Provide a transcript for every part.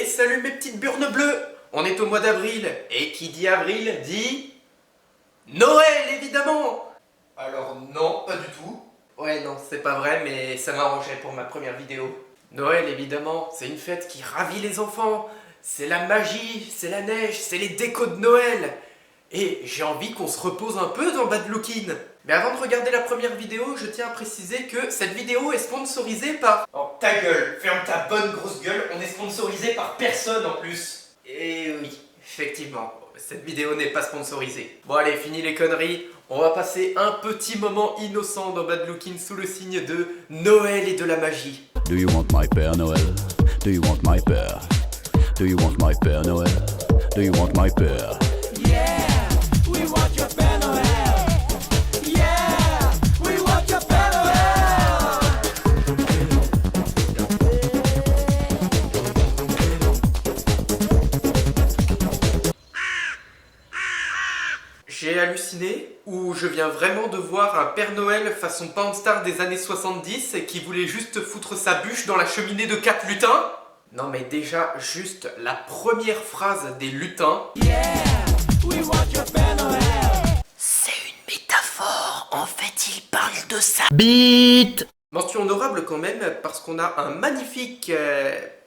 Et salut mes petites burnes bleues. On est au mois d'avril, et qui dit avril dit... Noël, évidemment. Alors non, pas du tout. Ouais, non, c'est pas vrai, mais ça m'arrangeait pour ma première vidéo. Noël, évidemment, c'est une fête qui ravit les enfants. C'est la magie, c'est la neige, c'est les décos de Noël. Et j'ai envie qu'on se repose un peu dans Bad Lookin'. Mais avant de regarder la première vidéo, je tiens à préciser que cette vidéo est sponsorisée par... Oh, ta gueule, ferme ta bonne grosse gueule, on est sponsorisé par personne en plus. Et oui, effectivement, cette vidéo n'est pas sponsorisée. Bon allez, fini les conneries, on va passer un petit moment innocent dans Bad Lookin' sous le signe de Noël et de la magie. Do you want my Père Noël? Do you want my Père? Do you want my Père Noël? Do you want my Père? Yeah, we want your Père Noël. Yeah, we want your Père J'ai halluciné ou je viens vraiment de voir un Père Noël façon Pound Star des années 70 qui voulait juste foutre sa bûche dans la cheminée de 4 lutins? Non mais déjà, juste la première phrase des lutins. Yeah, we want your Père Noël. C'est une métaphore, en fait il parle de sa bite. Mention honorable quand même parce qu'on a un magnifique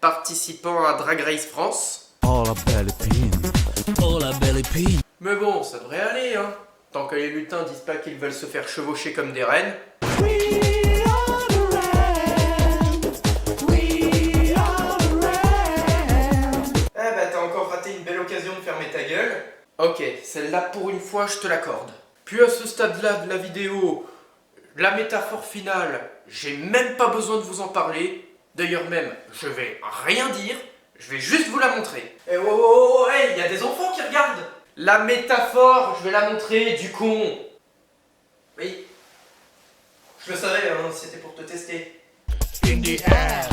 participant à Drag Race France. Oh la belle épine. Oh la belle épine. Mais bon, ça devrait aller hein. Tant que les lutins disent pas qu'ils veulent se faire chevaucher comme des reines. We are the rain. We are the rain. Eh bah t'as encore raté une belle occasion de fermer ta gueule. Ok, celle-là pour une fois je te l'accorde. Puis à ce stade-là de la vidéo, la métaphore finale, j'ai même pas besoin de vous en parler. D'ailleurs même, je vais rien dire, je vais juste vous la montrer. Eh oh, oh, oh, hey, y a des enfants qui regardent. La métaphore, je vais la montrer, du con. Oui. Je le savais, hein, c'était pour te tester. In the air.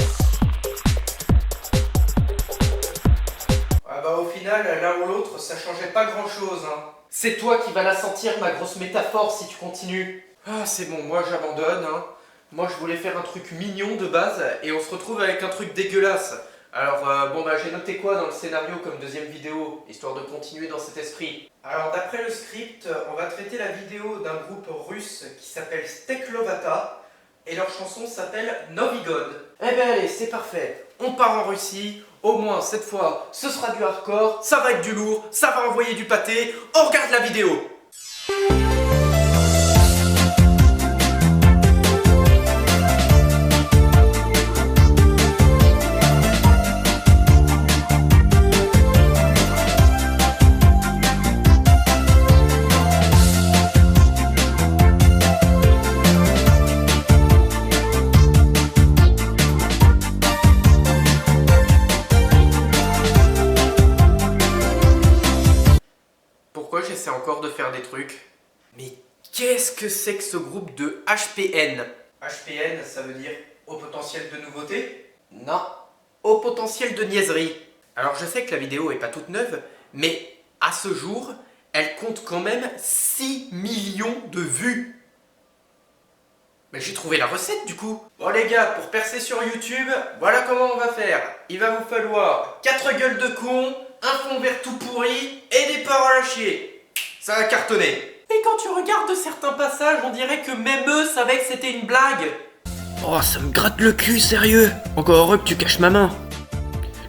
Ah bah au final, l'un ou l'autre, ça changeait pas grand chose, hein. C'est toi qui vas la sentir, ma grosse métaphore, si tu continues. Ah c'est bon, moi j'abandonne, hein. Moi je voulais faire un truc mignon de base, et on se retrouve avec un truc dégueulasse. Alors bon bah j'ai noté quoi dans le scénario comme deuxième vidéo, histoire de continuer dans cet esprit. Alors d'après le script, on va traiter la vidéo d'un groupe russe qui s'appelle Steklovata, et leur chanson s'appelle Novi God. Eh ben allez, c'est parfait, on part en Russie, au moins cette fois ce sera du hardcore, ça va être du lourd, ça va envoyer du pâté, on regarde la vidéo. Pourquoi j'essaie encore de faire des trucs? Mais qu'est-ce que c'est que ce groupe de HPN? HPN, ça veut dire haut potentiel de nouveauté? Non, haut potentiel de niaiserie. Alors je sais que la vidéo est pas toute neuve, mais à ce jour, elle compte quand même 6 millions de vues. Mais j'ai trouvé la recette du coup. Bon les gars, pour percer sur YouTube, voilà comment on va faire. Il va vous falloir 4 gueules de con, un fond vert tout pourri et des paroles à chier. Ça va cartonner. Et quand tu regardes certains passages, on dirait que même eux savaient que c'était une blague. Oh, ça me gratte le cul, sérieux. Encore heureux que tu caches ma main.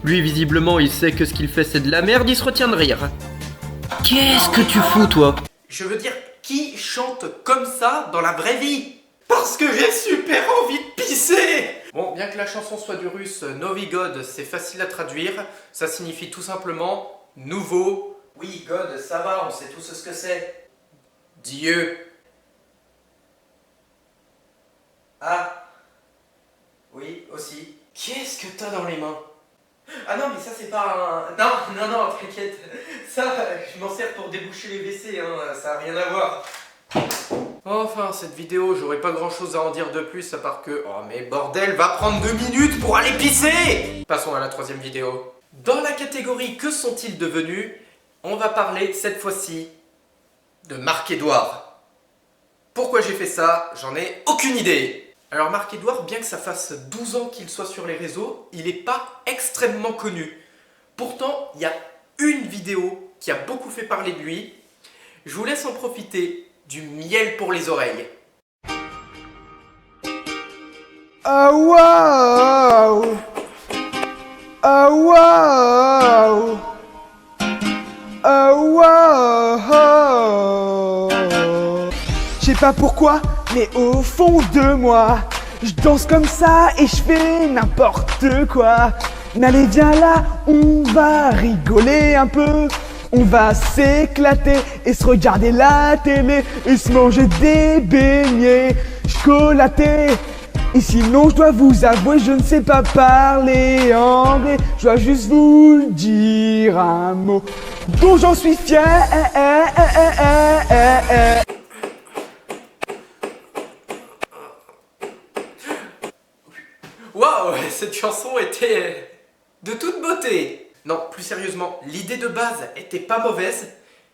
Lui, visiblement, il sait que ce qu'il fait c'est de la merde, il se retient de rire. Qu'est-ce que tu fous, toi? Je veux dire, qui chante comme ça dans la vraie vie? Parce que j'ai super envie de pisser! Bon, bien que la chanson soit du russe, Novi God, c'est facile à traduire. Ça signifie tout simplement nouveau. Oui, God, ça va, on sait tous ce que c'est. Dieu. Ah. Oui, aussi. Qu'est-ce que t'as dans les mains? Ah non, mais ça c'est pas un... Non, t'inquiète. Ça, je m'en sers pour déboucher les WC, hein, ça a rien à voir. Enfin, cette vidéo, j'aurais pas grand chose à en dire de plus à part que... Oh mais bordel, va prendre 2 minutes pour aller pisser! Passons à la troisième vidéo. Dans la catégorie que sont-ils devenus, on va parler cette fois-ci de Marc-Édouard. Pourquoi j'ai fait ça? J'en ai aucune idée. Alors Marc-Édouard, bien que ça fasse 12 ans qu'il soit sur les réseaux, il n'est pas extrêmement connu. Pourtant, il y a une vidéo qui a beaucoup fait parler de lui. Je vous laisse en profiter, du miel pour les oreilles. Oh wow! Oh wow! Oh wow! Je sais pas pourquoi, mais au fond de moi, je danse comme ça et je fais n'importe quoi. Mais allez, viens là, on va rigoler un peu. On va s'éclater et se regarder la télé et se manger des beignets chocolatés. Et sinon, je dois vous avouer, je ne sais pas parler anglais. Je dois juste vous dire un mot dont j'en suis fier. Waouh, cette chanson était de toute beauté. Non, plus sérieusement, l'idée de base était pas mauvaise,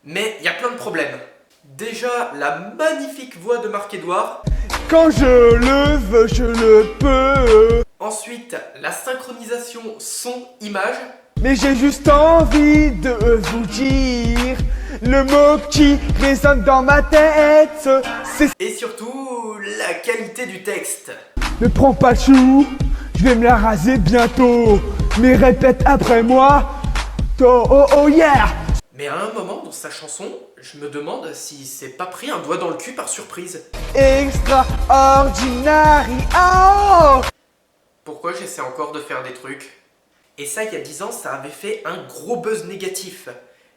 mais il y a plein de problèmes. Déjà, la magnifique voix de Marc-Edouard. Quand je le veux, je le peux. Ensuite, la synchronisation son-image. Mais j'ai juste envie de vous dire le mot qui résonne dans ma tête. C'est Et surtout, la qualité du texte. ne prends pas le chou, je vais me la raser bientôt. Mais répète après moi. Oh oh oh yeah. Mais à un moment dans sa chanson, je me demande s'il s'est pas pris un doigt dans le cul par surprise. Extraordinary. Oh. Pourquoi j'essaie encore de faire des trucs? Et ça, il y a 10 ans, ça avait fait un gros buzz négatif.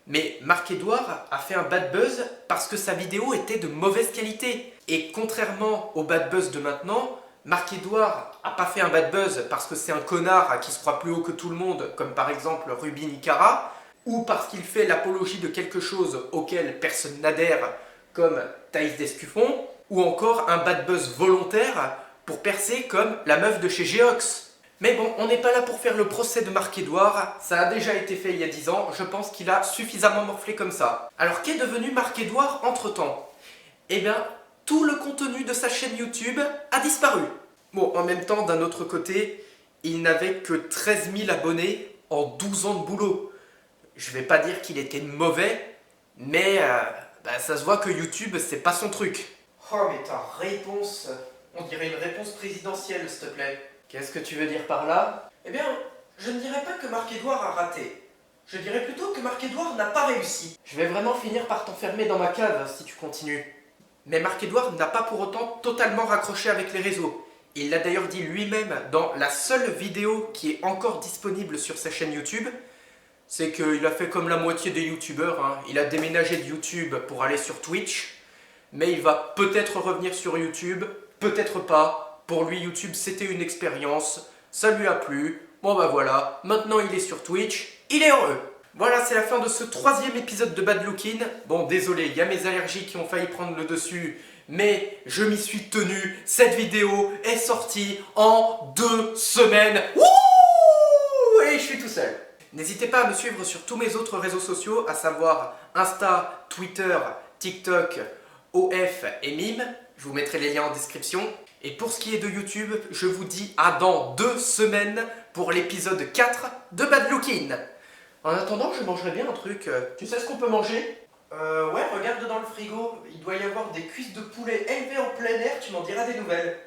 Mais Marc-Edouard a fait un bad buzz parce que sa vidéo était de mauvaise qualité. Et contrairement au bad buzz de maintenant, Marc-Edouard a pas fait un bad buzz parce que c'est un connard qui se croit plus haut que tout le monde, comme par exemple Ruby Nicara, ou parce qu'il fait l'apologie de quelque chose auquel personne n'adhère, comme Thaïs Descuffon, ou encore un bad buzz volontaire pour percer comme la meuf de chez Geox. Mais bon, on n'est pas là pour faire le procès de Marc-Edouard, ça a déjà été fait il y a 10 ans, je pense qu'il a suffisamment morflé comme ça. Alors qu'est devenu Marc-Edouard entre-temps? Eh bien, tout le contenu de sa chaîne YouTube a disparu. Bon, en même temps, d'un autre côté, il n'avait que 13 000 abonnés en 12 ans de boulot. Je vais pas dire qu'il était mauvais, mais ça se voit que YouTube, c'est pas son truc. Oh, mais ta réponse, on dirait une réponse présidentielle, s'il te plaît. Qu'est-ce que tu veux dire par là? Eh bien, je ne dirais pas que Marc-Edouard a raté. Je dirais plutôt que Marc-Edouard n'a pas réussi. Je vais vraiment finir par t'enfermer dans ma cave si tu continues. Mais Marc-Edouard n'a pas pour autant totalement raccroché avec les réseaux. Il l'a d'ailleurs dit lui-même dans la seule vidéo qui est encore disponible sur sa chaîne YouTube. C'est qu'il a fait comme la moitié des youtubeurs, hein. Il a déménagé de YouTube pour aller sur Twitch. Mais il va peut-être revenir sur YouTube, peut-être pas. Pour lui, YouTube, c'était une expérience. Ça lui a plu. Bon bah voilà, maintenant il est sur Twitch. Il est heureux. Voilà, c'est la fin de ce 3e épisode de Bad Lookin'. Bon, désolé, il y a mes allergies qui ont failli prendre le dessus. Mais je m'y suis tenu. Cette vidéo est sortie en 2 semaines. Wouh! Et je suis tout seul. N'hésitez pas à me suivre sur tous mes autres réseaux sociaux, à savoir Insta, Twitter, TikTok, OF et Mime. Je vous mettrai les liens en description. Et pour ce qui est de YouTube, je vous dis à dans 2 semaines pour l'épisode 4 de Bad Lookin'. En attendant, je mangerai bien un truc. Tu sais ce qu'on peut manger? Ouais, regarde dans le frigo. Il doit y avoir des cuisses de poulet élevées en plein air. Tu m'en diras des nouvelles.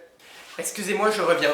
Excusez-moi, je reviens.